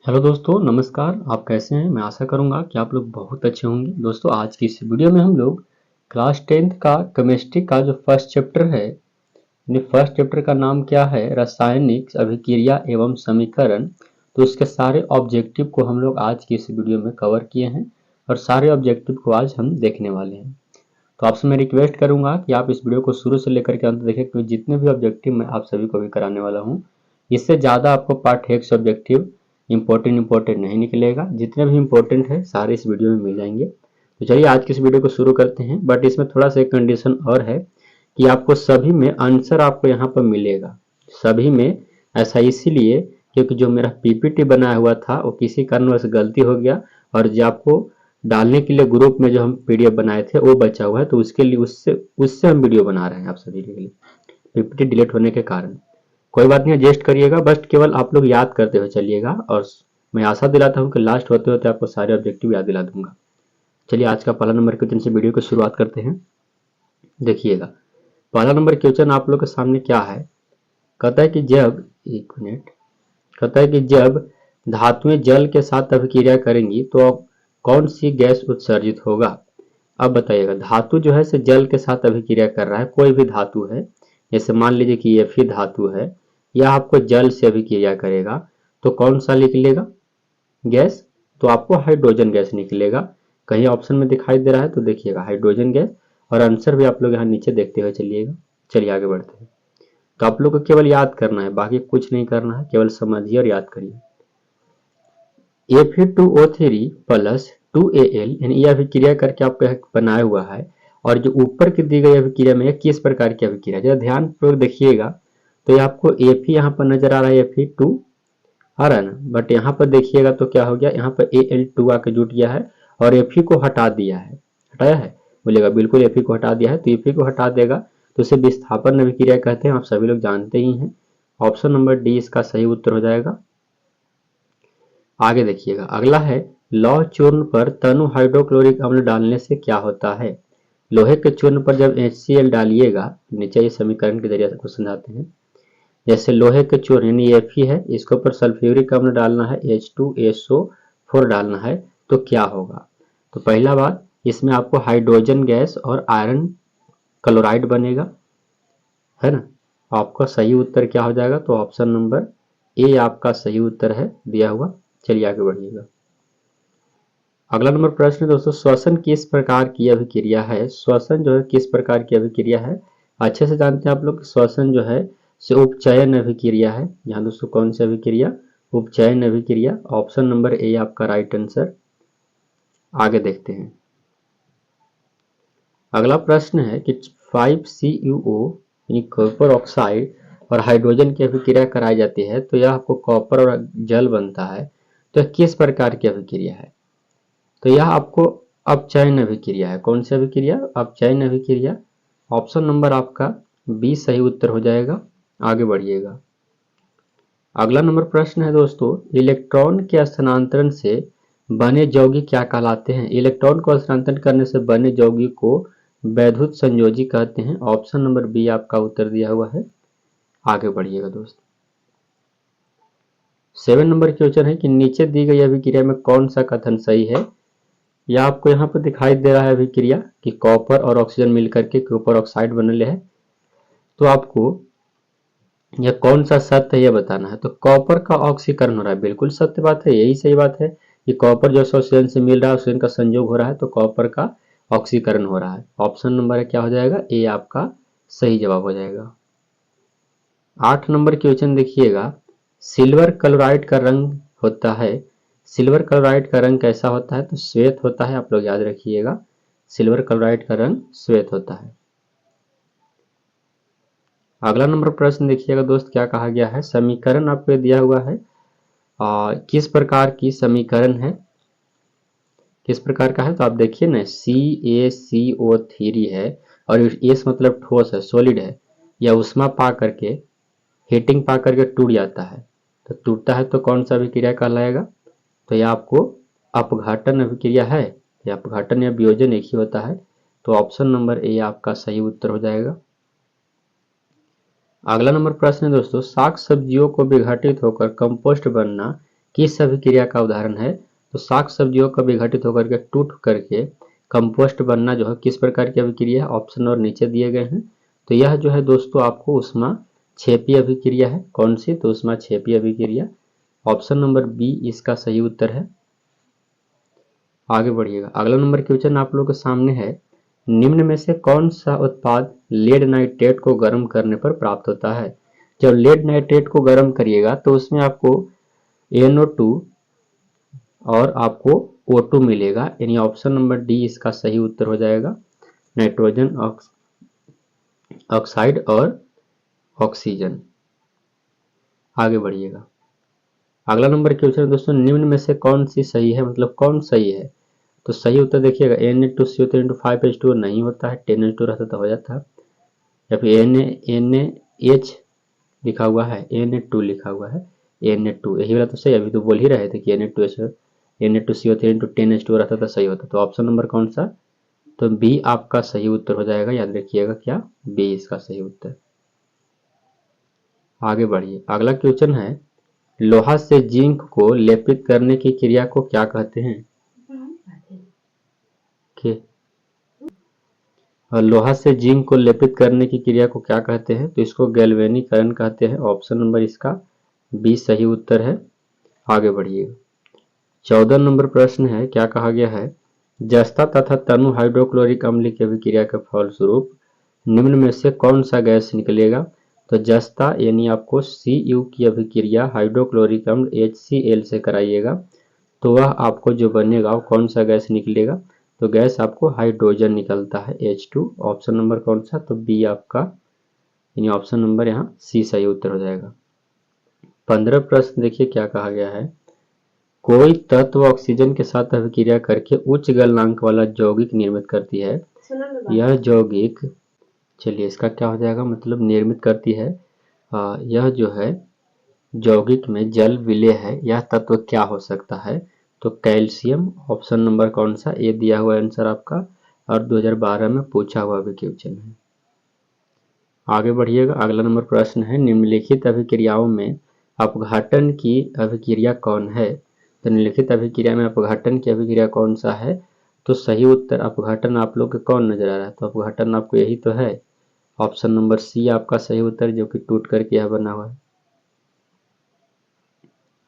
Hello दोस्तों, नमस्कार। आप कैसे हैं? मैं आशा करूंगा कि आप लोग बहुत अच्छे होंगे। दोस्तों, आज की इस वीडियो में हम लोग क्लास 10th का केमिस्ट्री का जो फर्स्ट चैप्टर है, फर्स्ट चैप्टर का नाम क्या है? रासायनिक अभिक्रिया एवं समीकरण। तो उसके सारे ऑब्जेक्टिव को हम लोग आज की इस वीडियो में कवर किए हैं और सारे ऑब्जेक्टिव को आज हम देखने वाले हैं। तो आपसे मैं रिक्वेस्ट करूंगा कि आप इस वीडियो को शुरू से लेकर के अंत देखें, क्योंकि जितने भी ऑब्जेक्टिव मैं आप सभी को भी कराने वाला हूँ, इससे ज़्यादा आपको पार्ट एक से ऑब्जेक्टिव इम्पोर्टेंट नहीं निकलेगा। जितने भी इम्पोर्टेंट है सारे इस वीडियो में मिल जाएंगे। तो चलिए आज की इस वीडियो को शुरू करते हैं। बट इसमें थोड़ा सा एक कंडीशन और है कि आपको सभी में आंसर आपको यहाँ पर मिलेगा, सभी में। ऐसा इसीलिए क्योंकि जो मेरा पीपीटी बनाया हुआ था वो किसी कारणवश गलती हो गया, और जो आपको डालने के लिए ग्रुप में जो हम पीडीएफ बनाए थे वो बचा हुआ है, तो उसके लिए उससे उससे हम वीडियो बना रहे हैं आप सभी के लिए, पीपीटी डिलीट होने के कारण। कोई बात नहीं, एडजस्ट करिएगा, बस केवल आप लोग याद करते हुए चलिएगा, और मैं आशा दिलाता हूँ कि लास्ट होते होते आपको सारे ऑब्जेक्टिव याद दिला दूंगा। चलिए आज का पहला नंबर क्वेश्चन से वीडियो की शुरुआत करते हैं। देखिएगा, पहला नंबर क्वेश्चन आप लोग के सामने क्या है। कहता है कि जब एक मिनट कहता है कि जब धातुएं जल के साथ अभिक्रिया करेंगी तो अब कौन सी गैस उत्सर्जित होगा। अब बताइएगा, धातु जो है से जल के साथ अभिक्रिया कर रहा है, कोई भी धातु है, जैसे मान लीजिए कि ये Fe धातु है, यह आपको जल से अभिक्रिया करेगा, तो कौन सा निकलेगा गैस? तो आपको हाइड्रोजन गैस निकलेगा। कहीं ऑप्शन में दिखाई दे रहा है तो देखिएगा हाइड्रोजन गैस, और आंसर भी आप लोग यहाँ नीचे देखते हुए चलिएगा। चलिए आगे बढ़ते हैं। तो आप लोग को केवल याद करना है, बाकी कुछ नहीं करना है, केवल समझिए और याद करिए। Fe2O3 प्लस 2Al, यानी यह अभिक्रिया करके आपका बनाया हुआ है, और जो ऊपर की दी गई अभिक्रिया में किस प्रकार की अभिक्रिया, जरा ध्यान पूर्वक देखिएगा। तो ये आपको Fe यहाँ पर नजर आ रहा है, Fe2 आ रहा है ना, बट यहाँ पर देखिएगा तो क्या हो गया, यहाँ पर Al2 आके जुट गया है और Fe को हटा दिया है। हटाया है, बोलेगा बिल्कुल Fe को हटा दिया है, तो Fe को हटा देगा तो उसे विस्थापन अभिक्रिया कहते हैं, आप सभी लोग जानते ही हैं। ऑप्शन नंबर डी इसका सही उत्तर हो जाएगा। आगे देखिएगा, अगला है लौह चूर्ण पर तनु हाइड्रोक्लोरिक अम्ल डालने से क्या होता है। लोहे के चूर्ण पर जब HCl डालिएगा, नीचे ये समीकरण के जरिए आपको समझाते हैं। जैसे लोहे के चूर्ण यानी Fe है, इसके ऊपर सल्फ्यूरिक अम्ल डालना है, H2SO4 डालना है, तो क्या होगा। तो पहला बात, इसमें आपको हाइड्रोजन गैस और आयरन क्लोराइड बनेगा, है ना। आपका सही उत्तर क्या हो जाएगा, तो ऑप्शन नंबर ए आपका सही उत्तर है दिया हुआ। चलिए आगे बढ़िएगा। अगला नंबर प्रश्न दोस्तों, श्वसन किस प्रकार की अभिक्रिया है। श्वसन जो है किस प्रकार की अभिक्रिया है, अच्छे से जानते हैं आप लोग। श्वसन जो है से उपचयन अभिक्रिया है। यहाँ दोस्तों कौन सी अभिक्रिया, उपचयन अभिक्रिया। ऑप्शन नंबर ए आपका राइट आंसर। आगे देखते हैं। अगला प्रश्न है कि 5CuO यानी कॉपर ऑक्साइड और हाइड्रोजन की अभिक्रिया कराई जाती है, तो यह आपको कॉपर और जल बनता है, तो यह किस प्रकार की अभिक्रिया है। तो यह आपको अपचयन अभिक्रिया है। कौन सी अभिक्रिया, अपचयन अभिक्रिया। ऑप्शन नंबर आपका बी सही उत्तर हो जाएगा। आगे बढ़िएगा। अगला नंबर प्रश्न है दोस्तों, इलेक्ट्रॉन के स्थानांतरण से बने यौगिक क्या कहलाते हैं। इलेक्ट्रॉन को स्थानांतरण करने से बने यौगिक को वैद्युत संयोजी कहते हैं। ऑप्शन नंबर बी आपका उत्तर दिया हुआ है। आगे बढ़िएगा दोस्त। 7 नंबर क्वेश्चन है कि नीचे दी गई अभिक्रिया में कौन सा कथन सही है। यह आपको यहाँ पर दिखाई दे रहा है अभिक्रिया कि कॉपर और ऑक्सीजन मिलकर के कॉपर ऑक्साइड बनले है, तो आपको यह कौन सा सत्य है यह बताना है। तो कॉपर का ऑक्सीकरण हो रहा है, बिल्कुल सत्य बात है, यही सही बात है कि कॉपर जो ऑक्सीजन से मिल रहा है, ऑक्सीजन का संयोग हो रहा है, तो कॉपर का ऑक्सीकरण हो रहा है। ऑप्शन नंबर क्या हो जाएगा, ए आपका सही जवाब हो जाएगा। 8 नंबर क्वेश्चन देखिएगा, सिल्वर क्लोराइड का रंग होता है, सिल्वर क्लोराइड का रंग कैसा होता है, तो श्वेत होता है। आप लोग याद रखिएगा, सिल्वर क्लोराइड का रंग श्वेत होता है। अगला नंबर प्रश्न देखिएगा दोस्त, क्या कहा गया है। समीकरण आपको दिया हुआ है, किस प्रकार की समीकरण है, किस प्रकार का है, तो आप देखिए ना, CaCO3 है, और एस मतलब ठोस है, सॉलिड है, या उष्मा पा करके, हीटिंग पा करके टूट जाता है, तो टूटता है तो कौन सा अभिक्रिया कहलाएगा। तो यह आपको अपघटन अभिक्रिया है, या अपघटन या वियोजन एक ही होता है, तो ऑप्शन नंबर ए आपका सही उत्तर हो जाएगा। अगला नंबर प्रश्न है दोस्तों, साग सब्जियों को विघटित होकर कंपोस्ट बनना किस अभिक्रिया का उदाहरण है? तो शाक सब्जियों का विघटित होकर के टूट करके कंपोस्ट बनना जो है किस प्रकार की अभिक्रिया है? ऑप्शन और नीचे दिए गए हैं। तो यह जो है दोस्तों आपको ऊष्मा क्षेपी अभिक्रिया है। कौन सी? तो ऊष्मा क्षेपी अभिक्रिया। ऑप्शन नंबर बी इसका सही उत्तर है। आगे बढ़िएगा। अगला नंबर क्वेश्चन आप लोगों के सामने है, निम्न में से कौन सा उत्पाद लेड नाइट्रेट को गर्म करने पर प्राप्त होता है? जब लेड नाइट्रेट को गर्म करिएगा तो उसमें आपको NO2 और आपको O2 मिलेगा, यानी ऑप्शन नंबर डी इसका सही उत्तर हो जाएगा, नाइट्रोजन ऑक्साइड और ऑक्सीजन। आगे बढ़िएगा। अगला नंबर क्वेश्चन दोस्तों, निम्न में से कौन सी सही है, मतलब कौन सही है? तो सही उत्तर देखिएगा, Na2CO3 इंटू 5H2O नहीं होता है, 10H2 रहता तो हो जाता है। या फिर NaH लिखा हुआ है, Na2 लिखा हुआ है, Na2 यही वाला तो सही। अभी तो बोल ही रहे थे कि Na2CO3 इंटू 10H2O रहता तो सही होता। तो ऑप्शन नंबर कौन सा? तो बी आपका सही उत्तर हो जाएगा। याद रखिएगा क्या? बी इसका सही उत्तर। आगे बढ़िए। अगला क्वेश्चन है, लोहा से जिंक को लेपित करने की क्रिया को क्या कहते हैं? कि लोहा से जिंक को लेपित करने की क्रिया को क्या कहते हैं? तो इसको गैल्वेनीकरण कहते हैं। ऑप्शन नंबर इसका बी सही उत्तर है। आगे बढ़िए। 14 नंबर प्रश्न है, क्या कहा गया है? जस्ता तथा तनु हाइड्रोक्लोरिक अम्ल की अभिक्रिया के फलस्वरूप निम्न में से कौन सा गैस निकलेगा? तो जस्ता यानी आपको Cu की अभिक्रिया हाइड्रोक्लोरिक अम्ल HCl से कराइएगा तो वह आपको जो बनेगा वो कौन सा गैस निकलेगा? तो गैस आपको हाइड्रोजन निकलता है, H2। ऑप्शन नंबर कौन सा? तो बी आपका, यानी ऑप्शन नंबर यहाँ सी सही उत्तर हो जाएगा। 15 प्रश्न देखिए क्या कहा गया है, कोई तत्व ऑक्सीजन के साथ अभिक्रिया करके उच्च गलनांक वाला यौगिक निर्मित करती है। यह यौगिक, चलिए इसका क्या हो जाएगा, मतलब निर्मित करती है। यह जो है यौगिक में जल विलेय है, यह तत्व क्या हो सकता है? तो कैल्शियम। ऑप्शन नंबर कौन सा? ए दिया हुआ आंसर आपका, और 2012 में पूछा हुआ भी क्वेश्चन है। आगे बढ़िएगा। अगला नंबर प्रश्न है, निम्नलिखित अभिक्रियाओं में अपघटन की अभिक्रिया कौन है? तो निम्नलिखित अभिक्रिया में अपघटन की अभिक्रिया कौन सा है? तो सही उत्तर अपघटन आप लोग को कौन नजर आ रहा है? तो अपघटन आपको यही तो है, ऑप्शन नंबर सी आपका सही उत्तर, जो कि टूट करके यह बना हुआ है।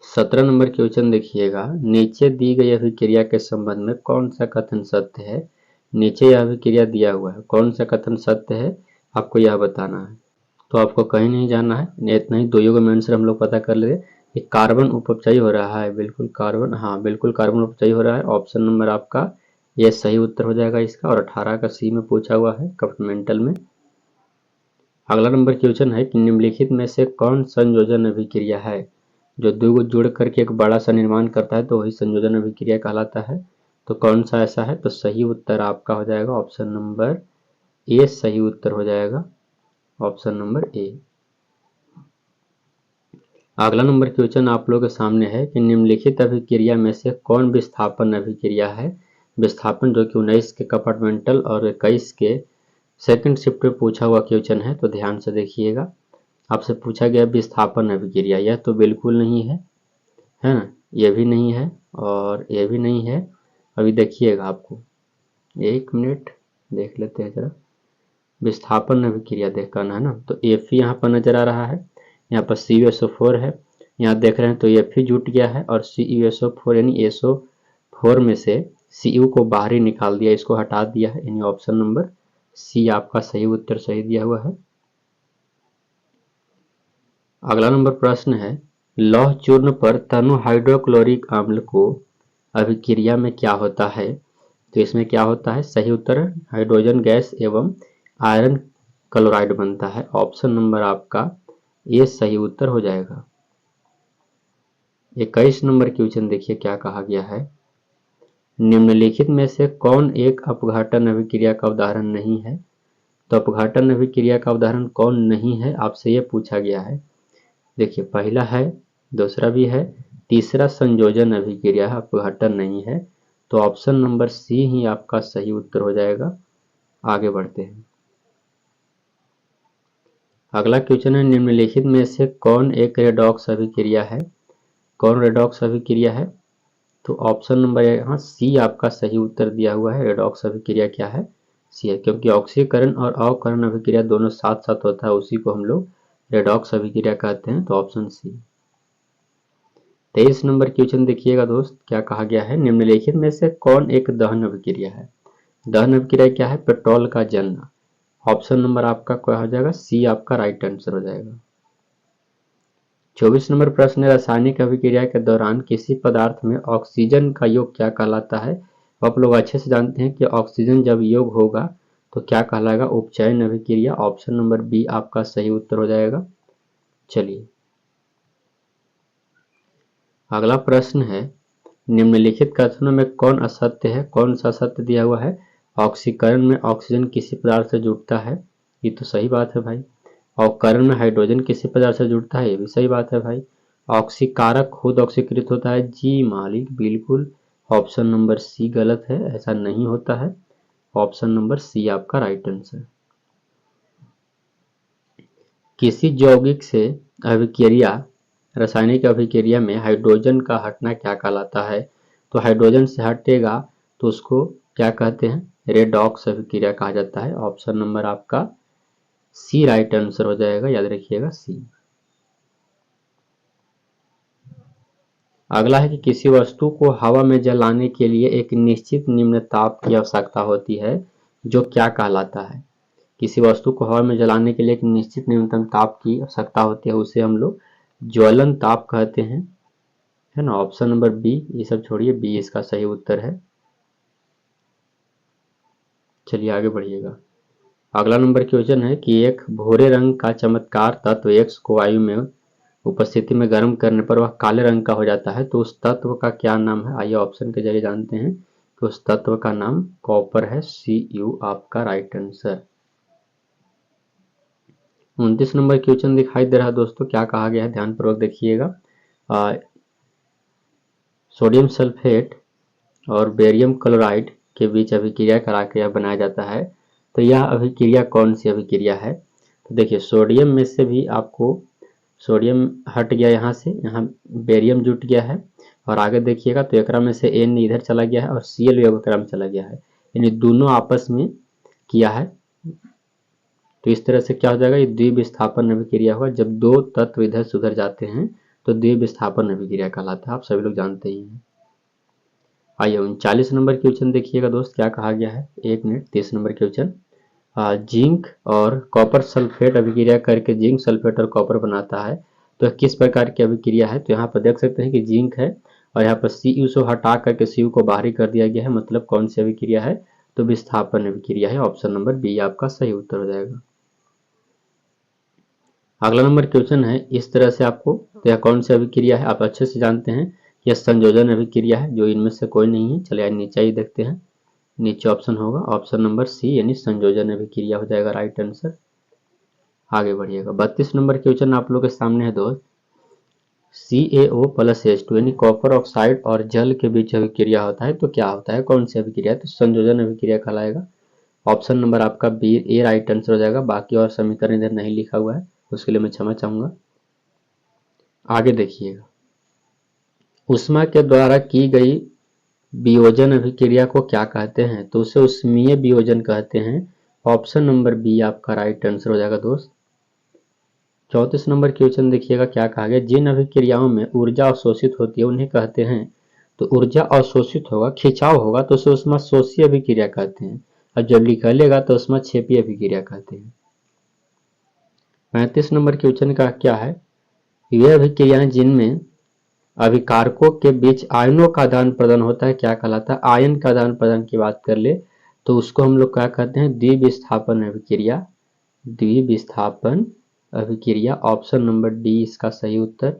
17 नंबर क्वेश्चन देखिएगा, नीचे दी गई अभिक्रिया के संबंध में कौन सा कथन सत्य है? नीचे यह अभिक्रिया दिया हुआ है, कौन सा कथन सत्य है आपको यह बताना है। तो आपको कहीं नहीं जाना है, इतना ही दो युग में आंसर हम लोग पता कर ले। कार्बन उपचयी हो रहा है, बिल्कुल कार्बन, हाँ बिल्कुल कार्बन उपचयी हो रहा है। ऑप्शन नंबर आपका ये सही उत्तर हो जाएगा इसका, और 18 का सी में पूछा हुआ है कंपार्टमेंटल में। अगला नंबर क्वेश्चन है कि निम्नलिखित में से कौन संयोजन अभिक्रिया है? जो दो जुड़ करके एक बड़ा सा निर्माण करता है तो वही संयोजन अभिक्रिया कहलाता है। तो कौन सा ऐसा है? तो सही उत्तर आपका हो जाएगा ऑप्शन नंबर ए सही उत्तर हो जाएगा, ऑप्शन नंबर ए। अगला नंबर क्वेश्चन आप लोगों के सामने है कि निम्नलिखित अभिक्रिया में से कौन विस्थापन अभिक्रिया है? विस्थापन जो कि 19 के कंपार्टमेंटल और 21 के सेकंड शिफ्ट में पूछा हुआ क्वेश्चन है, तो ध्यान से देखिएगा। आपसे पूछा गया विस्थापन अभिक्रिया, यह तो बिल्कुल नहीं है ना, यह भी नहीं है और यह भी नहीं है। अभी देखिएगा, आपको एक मिनट देख लेते हैं जरा। विस्थापन अभिक्रिया देख करना है ना, तो Fe यहाँ पर नजर आ रहा है, यहाँ पर CuSO4 है, यहाँ देख रहे हैं तो Fe जुट गया है और CuSO4 यानी SO4 में से Cu को बाहर ही निकाल दिया, इसको हटा दिया है, यानी ऑप्शन नंबर सी आपका सही उत्तर सही दिया हुआ है। अगला नंबर प्रश्न है, लौह चूर्ण पर तनु हाइड्रोक्लोरिक अम्ल को अभिक्रिया में क्या होता है? तो इसमें क्या होता है? सही उत्तर हाइड्रोजन गैस एवं आयरन क्लोराइड बनता है। ऑप्शन नंबर आपका ये सही उत्तर हो जाएगा। 21 नंबर क्वेश्चन देखिए क्या कहा गया है, निम्नलिखित में से कौन एक अपघटन अभिक्रिया का उदाहरण नहीं है? तो अपघटन अभिक्रिया का उदाहरण कौन नहीं है आपसे ये पूछा गया है। देखिए पहला है, दूसरा भी है, तीसरा संयोजन अभिक्रिया है, अपघटन नहीं है। तो ऑप्शन नंबर सी ही आपका सही उत्तर हो जाएगा। आगे बढ़ते हैं। अगला क्वेश्चन है, निम्नलिखित में से कौन एक रेडॉक्स अभिक्रिया है? कौन रेडॉक्स अभिक्रिया है? तो ऑप्शन नंबर यहाँ सी आपका सही उत्तर दिया हुआ है। रेडॉक्स अभिक्रिया क्या है? सी है, क्योंकि ऑक्सीकरण और अवकरण अभिक्रिया दोनों साथ साथ होता है, उसी को हम लोग रेडॉक्स अभिक्रिया कहते हैं। तो ऑप्शन सी। 23 नंबर क्वेश्चन देखिएगा दोस्त, क्या कहा गया है? निम्नलिखित में से कौन एक दहन अभिक्रिया है? दहन अभिक्रिया क्या है? पेट्रोल का जलना। ऑप्शन नंबर आपका क्या हो जाएगा? सी आपका राइट आंसर हो जाएगा। 24 नंबर प्रश्न है, रासायनिक अभिक्रिया के दौरान किसी पदार्थ में ऑक्सीजन का योग क्या कहलाता है? आप लोग अच्छे से जानते हैं कि ऑक्सीजन जब योग होगा तो क्या कहलाएगा? उपचयन अभिक्रिया। ऑप्शन नंबर बी आपका सही उत्तर हो जाएगा। चलिए अगला प्रश्न है, निम्नलिखित कथनों में कौन असत्य है? कौन सा सत्य दिया हुआ है? ऑक्सीकरण में ऑक्सीजन किसी पदार्थ से जुड़ता है, ये तो सही बात है भाई। अवकरण में हाइड्रोजन किसी पदार्थ से जुड़ता है, ये भी सही बात है भाई। ऑक्सीकारक खुद ऑक्सीकृत होता है, जी मालिक बिल्कुल। ऑप्शन नंबर सी गलत है, ऐसा नहीं होता है। ऑप्शन नंबर सी आपका राइट आंसर। किसी यौगिक से अभिक्रिया, रासायनिक अभिक्रिया में हाइड्रोजन का हटना क्या कहलाता है? तो हाइड्रोजन से हटेगा तो उसको क्या कहते हैं? रेडॉक्स अभिक्रिया कहा जाता है। ऑप्शन नंबर आपका सी राइट आंसर हो जाएगा, याद रखिएगा सी। अगला है कि किसी वस्तु को हवा में जलाने के लिए एक निश्चित निम्न ताप की आवश्यकता होती है, जो क्या कहलाता है? किसी वस्तु को हवा में जलाने के लिए एक निश्चित न्यूनतम ताप की आवश्यकता होती है, उसे हम लोग ज्वलन ताप कहते हैं, है ना। ऑप्शन नंबर बी, ये सब छोड़िए, बी इसका सही उत्तर है। चलिए आगे बढ़िएगा। अगला नंबर क्वेश्चन है कि एक भूरे रंग का चमत्कार तत्व एक्स को वायु में उपस्थिति में गर्म करने पर वह काले रंग का हो जाता है, तो उस तत्व का क्या नाम है? आइए ऑप्शन के जरिए जानते हैं कि उस तत्व का नाम कॉपर है। Cu आपका राइट आंसर। 29 नंबर क्वेश्चन दिखाई दे रहा है दोस्तों, क्या कहा गया है? ध्यानपूर्वक देखिएगा। सोडियम सल्फेट और बेरियम क्लोराइड के बीच अभिक्रिया करा के यह बनाया जाता है, तो यह अभिक्रिया कौन सी अभिक्रिया है? तो देखिए सोडियम में से भी आपको सोडियम हट गया, यहाँ से यहाँ बेरियम जुट गया है, और आगे देखिएगा तो एकरा में से एन इधर चला गया है और Cl भी एकरा में चला गया है, यानी दोनों आपस में किया है। तो इस तरह से क्या हो जाएगा? ये द्विविस्थापन अभिक्रिया हुआ। जब दो तत्व इधर से उधर जाते हैं तो द्विविस्थापन अभिक्रिया कहलाता है, आप सभी लोग जानते ही हैं। आइए 39 नंबर क्वेश्चन देखिएगा दोस्त, क्या कहा गया है? 1 मिनट। 30 नंबर क्वेश्चन, जिंक और कॉपर सल्फेट अभिक्रिया करके जिंक सल्फेट और कॉपर बनाता है, तो किस प्रकार की अभिक्रिया है? तो यहाँ पर देख सकते हैं कि जिंक है और यहाँ पर Cu से हटा करके Cu को बाहरी कर दिया गया है, मतलब कौन सी अभिक्रिया है? तो विस्थापन अभिक्रिया है। ऑप्शन नंबर बी आपका सही उत्तर हो जाएगा। अगला नंबर क्वेश्चन है इस तरह से आपको, तो यह कौन सी अभिक्रिया है? आप अच्छे से जानते हैं यह संयोजन अभिक्रिया है, जो इनमें से कोई नहीं है। चलिए नीचे ही देखते हैं, नीचे ऑप्शन होगा ऑप्शन नंबर सी, यानी संयोजन अभिक्रिया हो जाएगा राइट आंसर। आगे बढ़िएगा। 32 नंबर क्वेश्चन आप लोग के सामने है दोस्त, CaO प्लस H2 यानी कॉपर ऑक्साइड और जल के बीच अभिक्रिया होता है, तो क्या होता है? कौन सी अभिक्रिया? तो संयोजन अभिक्रिया कहलाएगा। ऑप्शन नंबर आपका बी ए राइट आंसर हो जाएगा। बाकी और समीकरण इधर नहीं लिखा हुआ है, उसके लिए मैं क्षमा चाहूंगा। आगे देखिएगा, ऊष्मा के द्वारा की गई वियोजन अभिक्रिया को क्या कहते हैं? तो उसे ऊष्मीय वियोजन कहते हैं। ऑप्शन नंबर बी आपका राइट आंसर हो जाएगा दोस्त। 34 नंबर क्वेश्चन देखिएगा, क्या कहा गया? जिन अभिक्रियाओं में ऊर्जा अवशोषित होती है उन्हें कहते हैं, तो ऊर्जा अवशोषित होगा, खिंचाव होगा तो उसे ऊष्मा शोषी अभिक्रिया कहते हैं, और जब निकलेगा तो ऊष्मा क्षेपी अभिक्रिया कहते हैं। 35 नंबर क्वेश्चन का क्या है? वे अभिक्रियाएं जिनमें अभिकारकों के बीच आयनों का आदान प्रदान होता है क्या कहलाता है? आयन का आदान प्रदान की बात कर ले तो उसको हम लोग क्या कहते हैं? द्विविस्थापन अभिक्रिया। द्विविस्थापन अभिक्रिया। ऑप्शन नंबर डी इसका सही उत्तर।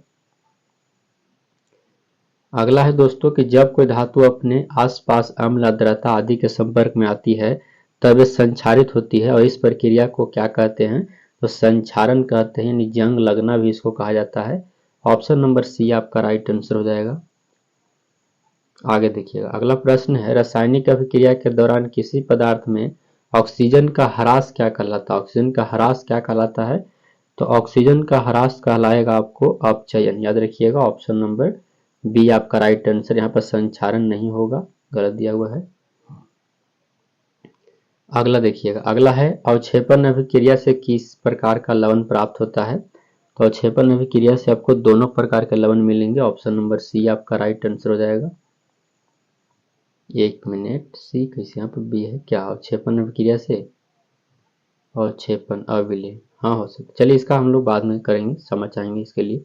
अगला है दोस्तों कि जब कोई धातु अपने आसपास अम्ल, आर्द्रता आदि के संपर्क में आती है तब ये संक्षारित होती है, और इस प्रक्रिया को क्या कहते हैं? तो संक्षारण कहते हैं, यानी जंग लगना भी इसको कहा जाता है। ऑप्शन नंबर सी आपका राइट आंसर हो जाएगा। आगे देखिएगा, अगला प्रश्न है, रासायनिक अभिक्रिया के दौरान किसी पदार्थ में ऑक्सीजन का ह्रास क्या कहलाता है? ऑक्सीजन का ह्रास क्या कहलाता है? तो ऑक्सीजन का ह्रास कहलाएगा आपको अपचयन, याद रखिएगा। ऑप्शन नंबर बी आपका राइट आंसर। यहाँ पर संचारण नहीं होगा, गलत दिया हुआ है। अगला देखिएगा, अगला है अवक्षेपण अभिक्रिया से किस प्रकार का लवण प्राप्त होता है। तो अवक्षेपण अभिक्रिया से आपको दोनों प्रकार के लवण मिलेंगे। ऑप्शन नंबर सी आपका राइट आंसर हो जाएगा। एक मिनट, सी कैसे, यहाँ पर बी है क्या, अवक्षेपण अभिक्रिया से अवक्षेपण अविलेय, हाँ हो सकता। चलिए इसका हम लोग बाद में करेंगे, समझ आएंगे इसके लिए।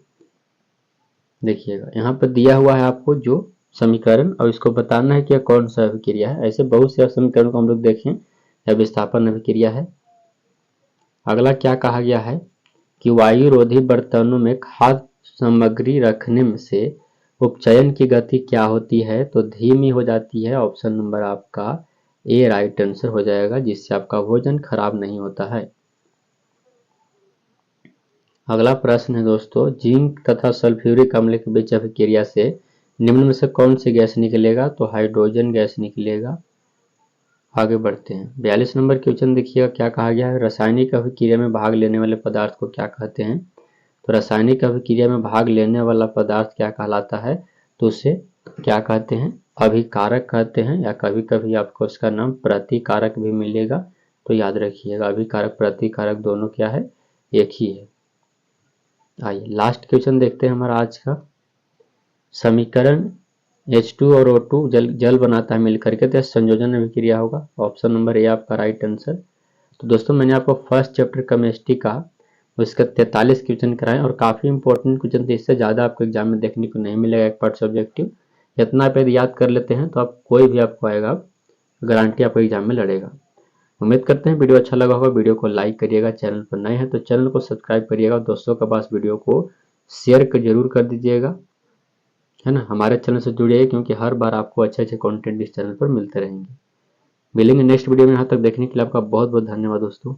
देखिएगा यहाँ पर दिया हुआ है आपको जो समीकरण, और इसको बताना है कि यह कौन सा अभिक्रिया है। ऐसे बहुत से समीकरण को हम लोग देखें, यह विस्थापन अभिक्रिया है। अगला क्या कहा गया है कि वायुरोधी बर्तनों में खाद्य सामग्री रखने से उपचयन की गति क्या होती है। तो धीमी हो जाती है। ऑप्शन नंबर आपका ए राइट आंसर हो जाएगा, जिससे आपका भोजन खराब नहीं होता है। अगला प्रश्न है दोस्तों, जिंक तथा सल्फ्यूरिक अम्ल के बीच अभिक्रिया से निम्न में से कौन सी गैस निकलेगा। तो हाइड्रोजन गैस निकलेगा। आगे बढ़ते हैं, 42 नंबर क्वेश्चन देखिएगा क्या कहा गया है, रासायनिक अभिक्रिया में भाग लेने वाले पदार्थ को क्या कहते हैं। तो रासायनिक अभिक्रिया में भाग लेने वाला पदार्थ क्या कहलाता है। तो उसे क्या कहते हैं, अभिकारक कहते हैं, या कभी कभी आपको उसका नाम प्रतिकारक भी मिलेगा। तो याद रखिएगा, अभिकारक प्रतिकारक दोनों क्या है, एक ही है। आइए लास्ट क्वेश्चन देखते हैं हमारा आज का। समीकरण H2 और O2 जल बनाता है मिलकर के, तो संयोजन अभिक्रिया होगा। ऑप्शन नंबर ए आपका राइट आंसर। तो दोस्तों मैंने आपको फर्स्ट चैप्टर केमिस्ट्री का उसका 43 क्वेश्चन कराए, और काफ़ी इंपॉर्टेंट क्वेश्चन थे। इससे ज़्यादा आपको एग्जाम में देखने को नहीं मिलेगा एक पार्ट सब्जेक्टिव। इतना आप यदि याद कर लेते हैं तो आप कोई भी आपको आएगा, गारंटी आपको एग्जाम में लड़ेगा। उम्मीद करते हैं वीडियो अच्छा लगा होगा। वीडियो को लाइक करिएगा, चैनल पर नए हैं तो चैनल को सब्सक्राइब करिएगा, दोस्तों के पास वीडियो को शेयर जरूर कर दीजिएगा, है ना। हमारे चैनल से जुड़िए, क्योंकि हर बार आपको अच्छे अच्छे कंटेंट इस चैनल पर मिलते रहेंगे। मिलेंगे नेक्स्ट वीडियो में। यहाँ तक देखने के लिए आपका बहुत बहुत धन्यवाद दोस्तों।